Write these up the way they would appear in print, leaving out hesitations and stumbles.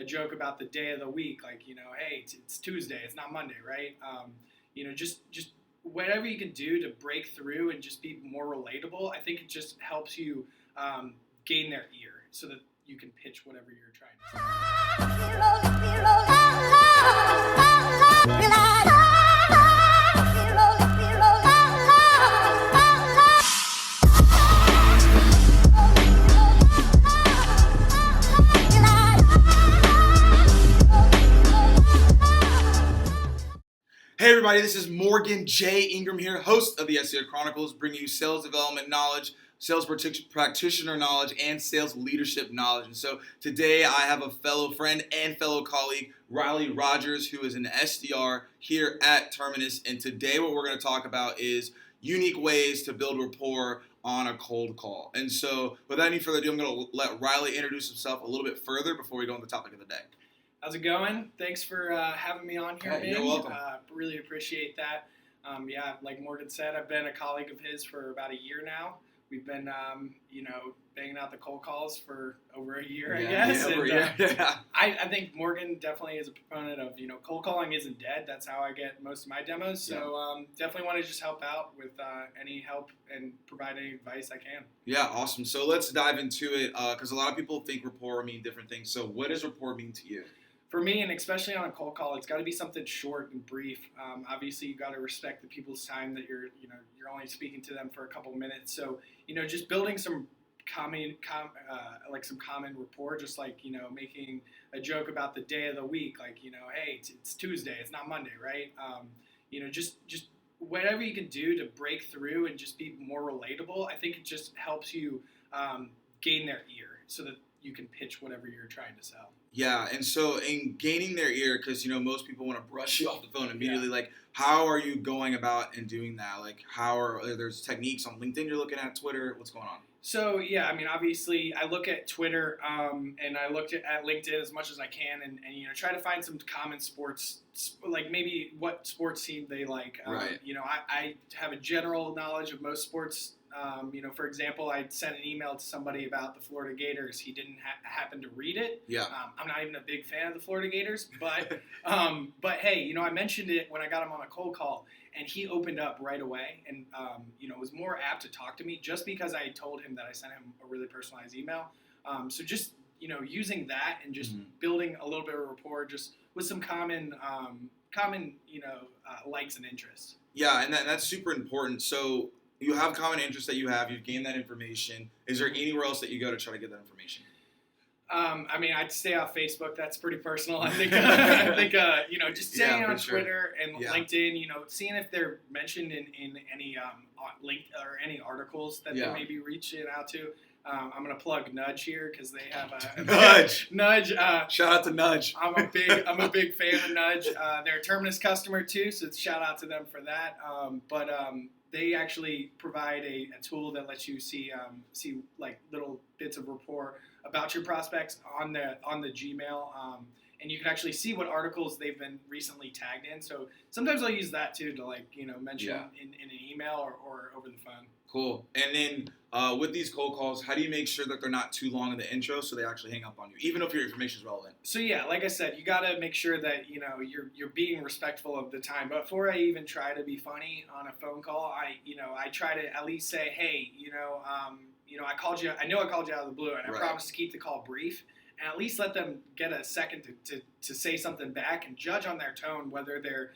joke about the day of the week, like, hey, it's Tuesday, it's not Monday, right? Just whatever you can do to break through and just be more relatable. I think it just helps you gain their ear so that you can pitch whatever you're trying to say. Hey everybody, this is Morgan J. Ingram here, host of the SDR Chronicles, bringing you sales development knowledge, sales practitioner knowledge, and sales leadership knowledge. And so today I have a fellow friend and fellow colleague, Riley Rogers, who is an SDR here at Terminus. And today what we're going to talk about is unique ways to build rapport on a cold call. And so without any further ado, I'm going to let Riley introduce himself a little bit further before we go on the topic of the day. How's it going? Thanks for having me on here, man. You're welcome. Really appreciate that. Like Morgan said, I've been a colleague of his for about a year now. We've been, banging out the cold calls for over a year, I guess. I think Morgan definitely is a proponent of, cold calling isn't dead. That's how I get most of my demos. So definitely want to just help out with any help and provide any advice I can. Yeah, awesome. So let's dive into it because a lot of people think rapport mean different things. So what does rapport mean to you? For me, and especially on a cold call, it's got to be something short and brief. Obviously, you got to respect the people's time that you're only speaking to them for a couple minutes. So, just building some common rapport, just like, making a joke about the day of the week, like, hey, it's Tuesday, it's not Monday, right? Just whatever you can do to break through and just be more relatable. I think it just helps you gain their ear so that you can pitch whatever you're trying to sell. Yeah, and so in gaining their ear, because, most people want to brush you off the phone immediately, like, how are you going about and doing that? Like, there's techniques on LinkedIn you're looking at, Twitter, what's going on? So, obviously, I look at Twitter and I looked at LinkedIn as much as I can and try to find some common sports, like maybe what sports team they like. Right. I have a general knowledge of most sports. For example, I sent an email to somebody about the Florida Gators. He didn't happen to read it. Yeah. I'm not even a big fan of the Florida Gators, but hey, I mentioned it when I got him on a cold call, and he opened up right away and, was more apt to talk to me just because I told him that I sent him a really personalized email. So just, using that and just building a little bit of rapport just with some common likes and interests. Yeah, and that's super important. So you have common interests that you've gained that information. Is there anywhere else that you go to try to get that information? I'd stay off Facebook. That's pretty personal. I think, just staying on Twitter and LinkedIn, seeing if they're mentioned in any link or any articles that they may be reaching out to. I'm going to plug Nudge here because they have a Nudge. Shout out to Nudge. I'm a big fan of Nudge. They're a Terminus customer too, so shout out to them for that. They actually provide a tool that lets you see like little bits of rapport about your prospects on the Gmail, and you can actually see what articles they've been recently tagged in. So sometimes I'll use that too to mention in an email or over the phone. Cool. And then with these cold calls, how do you make sure that they're not too long in the intro so they actually hang up on you, even if your information is relevant? So like I said, you got to make sure that you're being respectful of the time. But before I even try to be funny on a phone call, I try to at least say, hey, I called you. I know I called you out of the blue, and I promised to keep the call brief. And at least let them get a second to say something back and judge on their tone whether they're,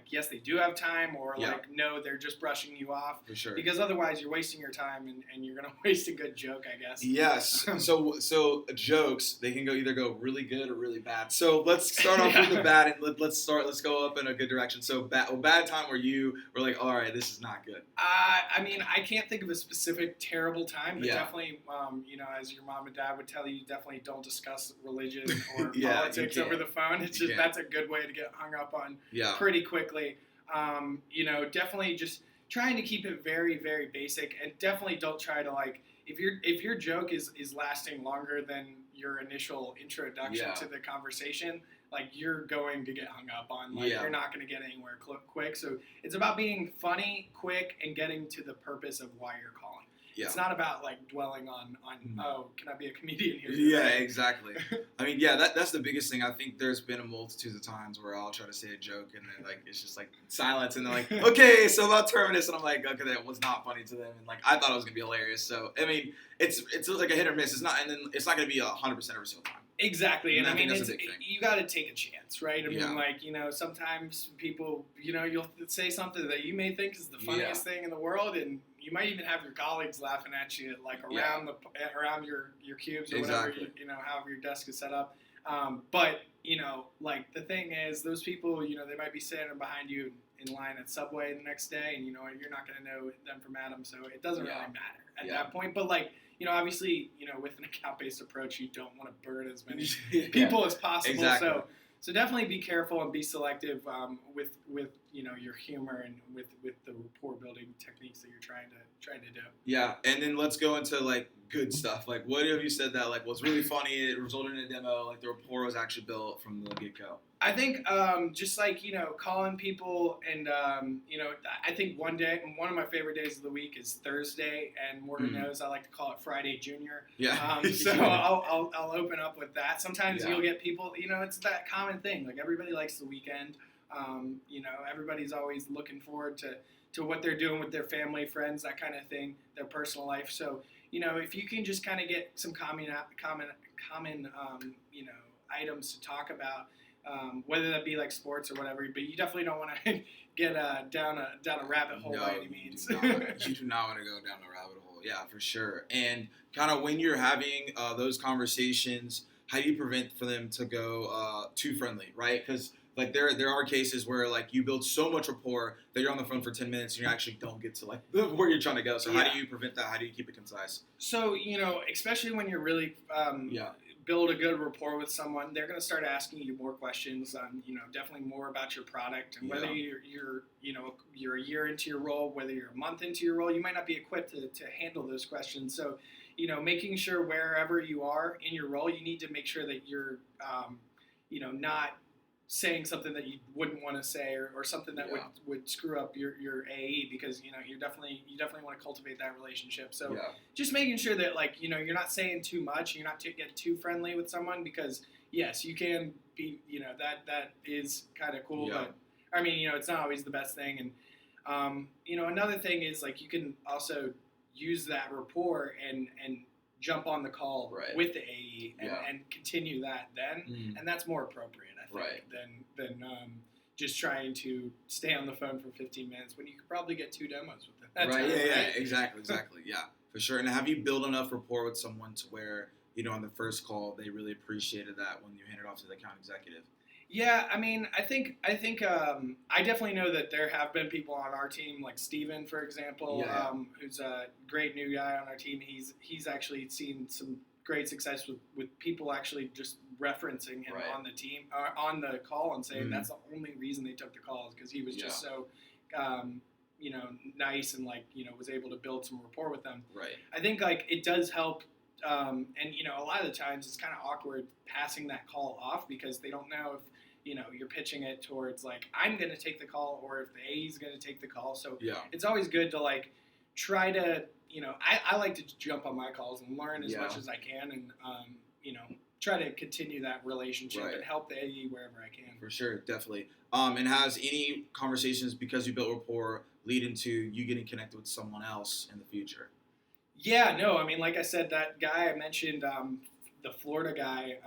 yes, they do have time or no, they're just brushing you off. For sure. Because otherwise you're wasting your time and you're going to waste a good joke, I guess. Yes. So jokes, they can either go really good or really bad. So let's start off with the bad and let's go up in a good direction. So bad time where you were like, all right, this is not good. I can't think of a specific terrible time, but definitely, as your mom and dad would tell you, definitely don't discuss religion or politics over the phone. It's just that's a good way to get hung up on pretty quickly. Definitely just trying to keep it very, very basic, and definitely don't try to if your joke is lasting longer than your initial introduction to the conversation, you're going to get hung up on. You're not going to get anywhere quick. So it's about being funny, quick, and getting to the purpose of why you're calling. it's not about like dwelling on oh, can I be a comedian here? Yeah, exactly. I mean, yeah, that's the biggest thing. I think there's been a multitude of times where I'll try to say a joke and then like it's just like silence and they're like, okay, so about Terminus, and I'm like, okay, that was not funny to them, and like I thought it was gonna be hilarious. So I mean, it's like a hit or miss. It's not, and then it's not gonna be 100% every single time. Exactly, and I mean, that's a big thing. you got to take a chance, right? I mean, Yeah. like, sometimes people, you'll say something that you may think is the funniest thing in the world, and you might even have your colleagues laughing at you, like around your cubes or whatever, however your desk is set up. But like the thing is, those people, they might be standing behind you in line at Subway the next day, and you're not going to know them from Adam, so it doesn't really matter at that point. But like, obviously, with an account-based approach, you don't want to burn as many people as possible. Exactly. So definitely be careful and be selective with your humor and with the rapport building techniques that you're trying to do. Yeah, and then let's go into like good stuff. Like, what have you said that like was really funny? It resulted in a demo. Like the rapport was actually built from the get-go. I think just like calling people and I think one of my favorite days of the week is Thursday, and Morgan knows I like to call it Friday Junior. Yeah. So I'll open up with that. Sometimes you'll get people, it's that common thing. Like everybody likes the weekend. Everybody's always looking forward to what they're doing with their family, friends, that kind of thing, their personal life. So if you can just kind of get some common items to talk about. Whether that be like sports or whatever, but you definitely don't want to get down a rabbit hole by any means. You do not want to go down a rabbit hole. Yeah, for sure. And kind of when you're having those conversations, how do you prevent for them to go too friendly, right? Because like there are cases where like you build so much rapport that you're on the phone for 10 minutes and you actually don't get to like where you're trying to go. So how do you prevent that? How do you keep it concise? So especially when you're really build a good rapport with someone, they're going to start asking you more questions on, definitely more about your product and whether you're a year into your role, whether you're a month into your role, you might not be equipped to handle those questions. So, making sure wherever you are in your role, you need to make sure that you're, not saying something that you wouldn't want to say or something that would screw up your AE, because you definitely want to cultivate that relationship. So just making sure that like you're not saying too much, you're not get too friendly with someone, because yes, you can be that is kind of cool, but I mean it's not always the best thing. And another thing is like you can also use that rapport and jump on the call with the AE and continue that then, and that's more appropriate, I think, than just trying to stay on the phone for 15 minutes when you could probably get 2 demos with it. Exactly, yeah, for sure. And have you built enough rapport with someone to where on the first call they really appreciated that when you hand it off to the account executive? Yeah, I mean, I think I definitely know that there have been people on our team, like Steven, for example, who's a great new guy on our team. He's actually seen some great success with people actually just referencing him on the team, on the call, and saying that's the only reason they took the call, is because he was just so, nice and like, was able to build some rapport with them. Right. I think like it does help. And a lot of the times it's kind of awkward passing that call off, because they don't know if you're pitching it towards like I'm going to take the call or if the AE is going to take the call. So it's always good to like try to I like to jump on my calls and learn as much as I can, and try to continue that relationship and help the AE wherever I can. For sure, definitely. And has any conversations, because you built rapport, lead into you getting connected with someone else in the future? Yeah, no, I mean, like I said, that guy I mentioned, the Florida guy,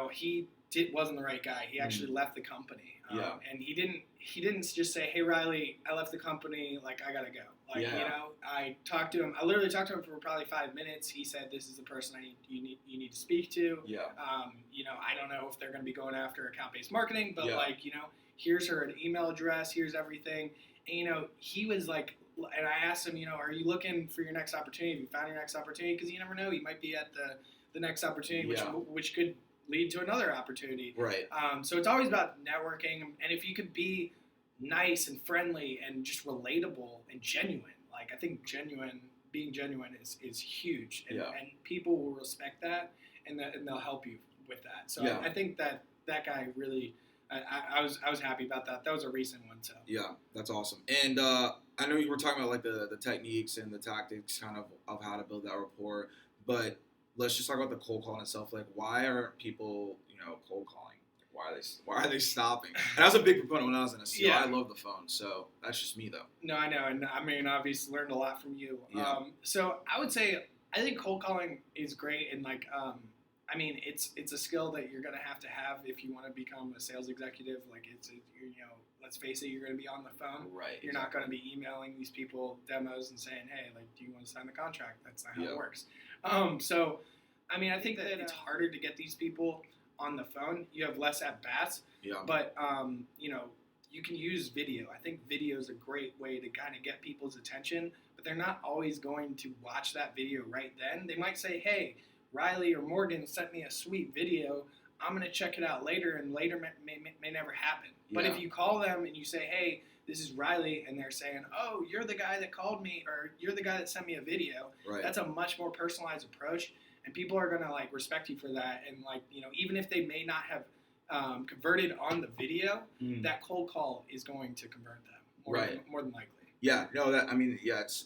he wasn't the right guy. He actually left the company, and he didn't just say, "Hey, Riley, I left the company. Like, I gotta go." Like, I talked to him. I literally talked to him for probably 5 minutes. He said, "This is the person you need to speak to." I don't know if they're gonna be going after account-based marketing, but here's her email address. Here's everything. And he was like. And I asked him, are you looking for your next opportunity? Have you found your next opportunity? Because you never know, you might be at the next opportunity, which could lead to another opportunity. Right. So it's always about networking, and if you could be nice and friendly and just relatable and genuine, like I think being genuine is huge, and people will respect that, and they'll help you with that. So I think that guy really I was happy about that. That was a recent one, so. Yeah, that's awesome. And I know you were talking about like the techniques and the tactics kind of how to build that rapport, but let's just talk about the cold calling itself. Like, why are people, cold calling? Why are they stopping? And I was a big proponent when I was in a SEO. Yeah. I love the phone, so that's just me though. No, I know, and I mean, obviously learned a lot from you. Yeah. So I would say I think cold calling is great, and like, I mean, it's a skill that you're gonna have to have if you want to become a sales executive. Like, let's face it, you're gonna be on the phone. Right. You're not gonna be emailing these people demos and saying, hey, like, do you want to sign the contract? That's not how it works. So, I mean, I think that it's harder to get these people on the phone. You have less at bats. Yeah. But you can use video. I think video is a great way to kind of get people's attention, but they're not always going to watch that video right then. They might say, hey, Riley or Morgan sent me a sweet video. I'm going to check it out later, and later may never happen. Yeah. But if you call them and you say, hey, this is Riley, and they're saying, oh, you're the guy that called me, or you're the guy that sent me a video, right. That's a much more personalized approach, and people are going to like respect you for that. And like, even if they may not have converted on the video, that cold call is going to convert them more than likely. Yeah, no, I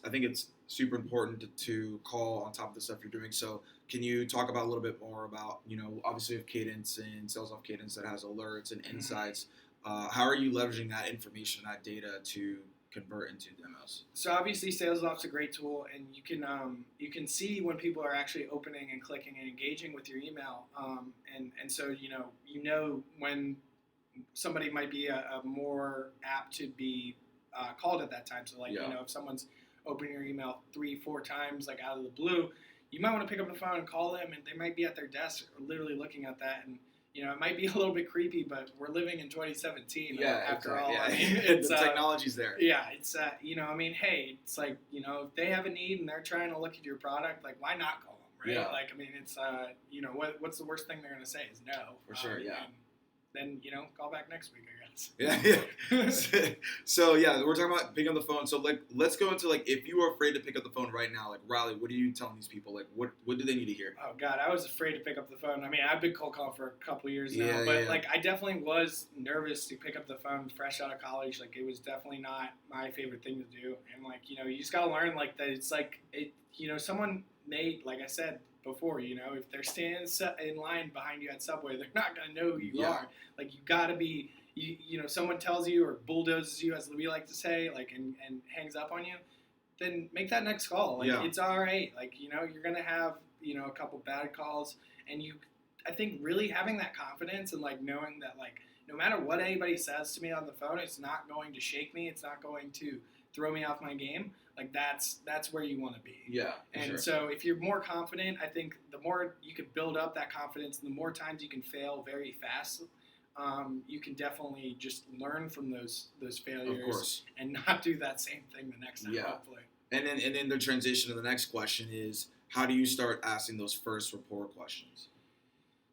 think it's super important to call on top of the stuff you're doing. So can you talk about a little bit more about, obviously with Cadence and Sales Off Cadence that has alerts and insights. How are you leveraging that information, that data to convert into demos? So obviously Sales Off's a great tool, and you can see when people are actually opening and clicking and engaging with your email, and so when somebody might be a more apt to be called at that time. So like if someone's opening your email 3-4 times like out of the blue, you might want to pick up the phone and call them, and they might be at their desk literally looking at that, and it might be a little bit creepy, but we're living in 2017 after all. Yeah. I mean, the technology's there. Yeah, it's hey, it's like, if they have a need and they're trying to look at your product, like, why not call them, right? Yeah. Like, I mean, it's what's the worst thing they're gonna say is no. For sure, yeah. Then call back next week, I guess. Yeah. So yeah, we're talking about picking up the phone. So like, let's go into like, if you were afraid to pick up the phone right now, like Riley, what are you telling these people? Like, what do they need to hear? Oh God, I was afraid to pick up the phone. I mean, I've been cold calling for a couple of years now, but like, I definitely was nervous to pick up the phone fresh out of college. Like, it was definitely not my favorite thing to do, and like, you just gotta learn like that. It's like someone made, like I said before, if they're standing in line behind you at Subway, they're not going to know who you are. Like, you got to be, someone tells you or bulldozes you, as we like to say, like, and hangs up on you, then make that next call. Like, it's all right. Like, you're going to have, a couple bad calls, and I think really having that confidence and like knowing that like, no matter what anybody says to me on the phone, it's not going to shake me. It's not going to throw me off my game. Like, that's where you want to be. Yeah. And so if you're more confident, I think the more you can build up that confidence, and the more times you can fail very fast, you can definitely just learn from those failures, of course, and not do that same thing the next time. Yeah. Hopefully. And then the transition to the next question is, how do you start asking those first rapport questions?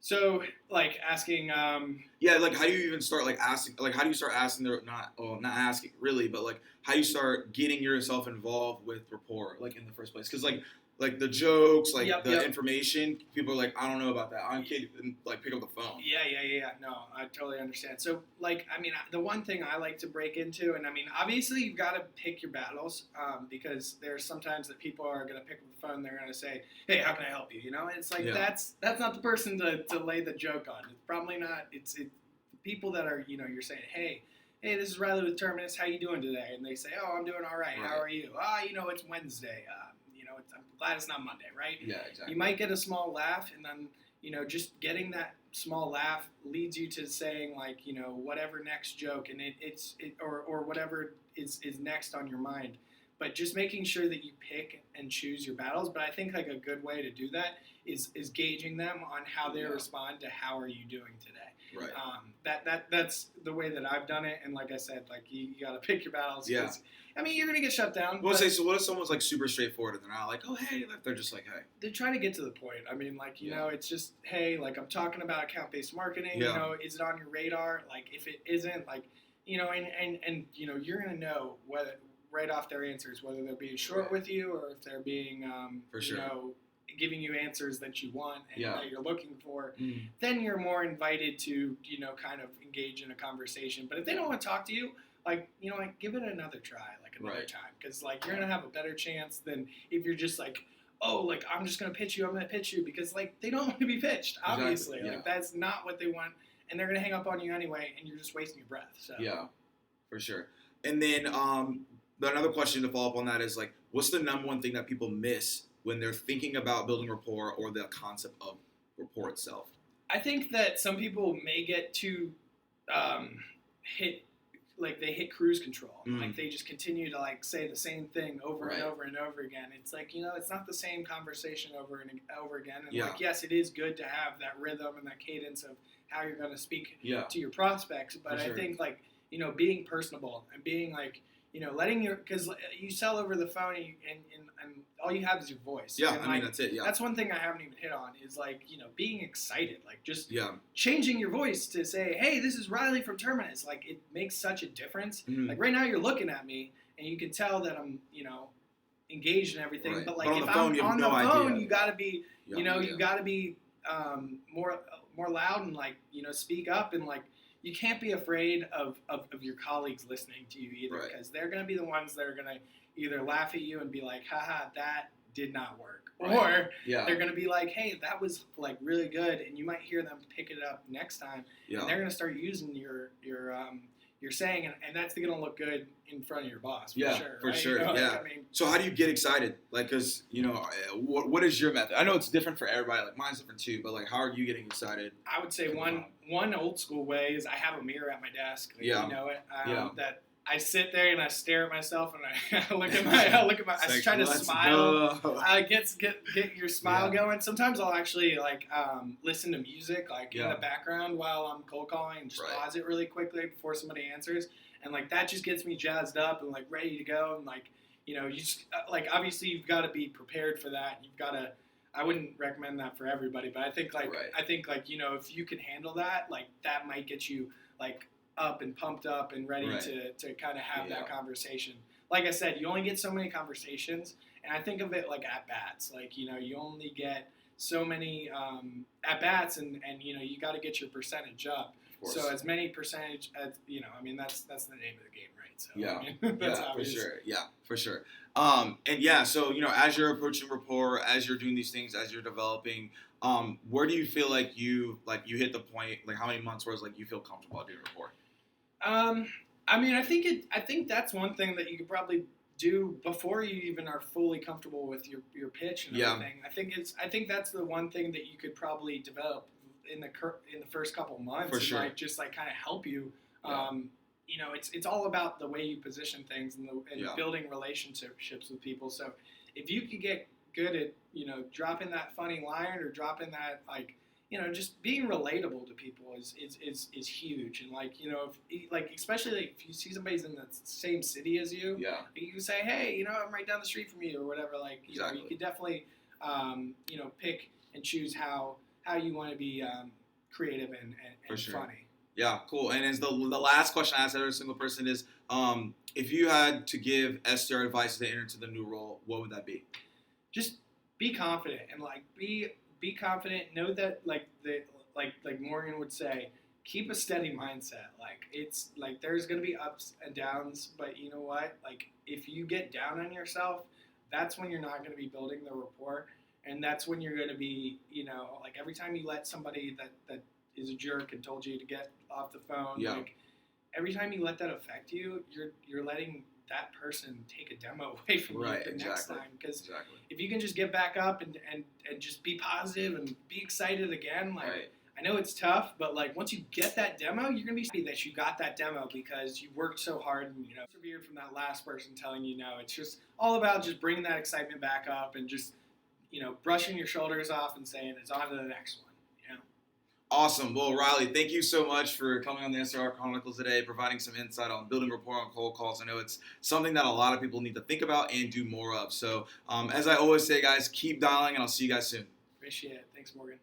So, like, asking... like, how do you even start, like, asking... Like, how do you start asking... not asking, really, but, like, how do you start getting yourself involved with rapport, like, in the first place? Because, like the jokes, like, information, people are like, I don't know about that. I can't even, like, pick up the phone. Yeah. No, I totally understand. So, like, I mean, the one thing I like to break into, and, I mean, obviously, you've got to pick your battles, because there's sometimes that people are going to pick up the phone, they're going to say, hey, how can I help you? And it's like, that's not the person to lay the joke on. It's probably not. It's people that are, you're saying, hey, this is Riley with Terminus. How you doing today? And they say, oh, I'm doing all right. How are you? It's Wednesday. I'm glad it's not Monday, right? Yeah, exactly. You might get a small laugh, and then, just getting that small laugh leads you to saying, like, whatever next joke, and or whatever is next on your mind. But just making sure that you pick and choose your battles. But I think, like, a good way to do that is gauging them on how they respond to how are you doing today. Right. That's the way that I've done it. And like I said, like, you got to pick your battles. Yeah. I mean, you're going to get shut down. So what if someone's, like, super straightforward and they're not like, oh, hey, they're just like, hey. They're trying to get to the point. I mean, like, it's just, hey, like, I'm talking about account-based marketing. Is it on your radar? Like, if it isn't, like, and you're going to know whether right off their answers, whether they're being short with you or if they're being, For sure. giving you answers that you want and Yeah. that you're looking for, Mm. then you're more invited to, kind of engage in a conversation. But if they don't want to talk to you, like, give it another try, like another Right. time. Because, like, you're going to have a better chance than if you're just like, oh, like, I'm just going to pitch you. Because, like, they don't want to be pitched, obviously. Exactly, yeah. Like, that's not what they want. And they're going to hang up on you anyway, and you're just wasting your breath. So. Yeah, for sure. And then another question to follow up on that is, like, what's the number one thing that people miss when they're thinking about building rapport or the concept of rapport itself? I think that some people may get too they hit cruise control. Like, they just continue to, like, say the same thing over Right. and over and over again. It's like, it's not the same conversation over and over again. And Yeah. like, yes, it is good to have that rhythm and that cadence of how you're going to speak to your prospects. But For sure. I think, like, being personable and being, like, because you sell over the phone and all you have is your voice. Yeah, And, I mean, like, that's it, yeah. That's one thing I haven't even hit on is, like, being excited. Like, just Yeah. changing your voice to say, hey, this is Riley from Terminus. Like, it makes such a difference. Mhm. Like, right now you're looking at me and you can tell that I'm, engaged in everything. Right. But, like, But on if the phone, I'm you have on no the idea. phone, you got to be, Yeah, you got to be more loud and, like, speak up. And, like, you can't be afraid of your colleagues listening to you either, Right. because they're going to be the ones that are going to either laugh at you and be like, haha, that did not work. Right. Or Yeah. they're going to be like, hey, that was, like, really good. And you might hear them pick it up next time. Yeah. And they're going to start using your saying, and that's going to look good in front of your boss, for Yeah, sure. for right? sure, Like, yeah. I mean, So how do you get excited? Like, because, what is your method? I know it's different for everybody. Like, mine's different too. But, like, how are you getting excited? I would say for the one phone? old school way is I have a mirror at my desk. Like, Yeah. You know it. Yeah. That I sit there and I stare at myself and I look at my I It's try like, to let's smile. go. Get your smile Yeah. going. Sometimes I'll actually, like, listen to music, like, in Yeah. the background while I'm cold calling, and just Right. pause it really quickly before somebody answers, and, like, that just gets me jazzed up and, like, ready to go. And, like, you just like, obviously you've got to be prepared for that. You've got to. I wouldn't recommend that for everybody, but I think, like, Right. if you can handle that, like, that might get you, like, up and pumped up and ready Right. to kind of have Yeah. that conversation. Like I said, you only get so many conversations, and I think of it like at bats. Like, you only get so many at bats, and you got to get your percentage up. Of course. So as many percentage as I mean, that's the name of the game, right? So Yeah. I mean, that's Yeah, how for it is. sure. Yeah, for sure. And yeah, so, as you're approaching rapport, as you're doing these things, as you're developing, where do you feel like you hit the point, like, how many months where it's like you feel comfortable doing rapport? I mean, I think that's one thing that you could probably do before you even are fully comfortable with your pitch and Yeah. everything. I think that's the one thing that you could probably develop in the first couple months. For and, sure. like, just, like, kind of help you. Yeah. It's all about the way you position things and Yeah. building relationships with people. So if you could get good at dropping that funny line or dropping that, like, just being relatable to people is huge. And, like, especially, like, if you see somebody's in the same city as you, Yeah. you can say, hey, I'm right down the street from you or whatever. Like, Exactly. you could definitely, pick and choose how you want to be creative and For sure. funny. Yeah, cool. And as the last question I ask every single person is, if you had to give SDR advice as they enter into the new role, what would that be? Just be confident and, like, be confident. Know that, like Morgan would say, keep a steady mindset. Like, it's like there's gonna be ups and downs, but you know what? Like, if you get down on yourself, that's when you're not gonna be building the rapport, and that's when you're gonna be, like, every time you let somebody that is a jerk and told you to get off the phone, Yeah. like, every time you let that affect you, you're letting that person take a demo away from Right, you the next exactly. time. Because Exactly. if you can just get back up and just be positive and be excited again, like, Right. I know it's tough, but, like, once you get that demo, you're gonna be happy that you got that demo because you worked so hard and persevered from that last person telling you no. It's just all about just bringing that excitement back up and just brushing your shoulders off and saying it's on to the next one. Awesome. Well, Riley, thank you so much for coming on the SDR Chronicles today, providing some insight on building rapport on cold calls. I know it's something that a lot of people need to think about and do more of. So, as I always say, guys, keep dialing, and I'll see you guys soon. Appreciate it. Thanks, Morgan.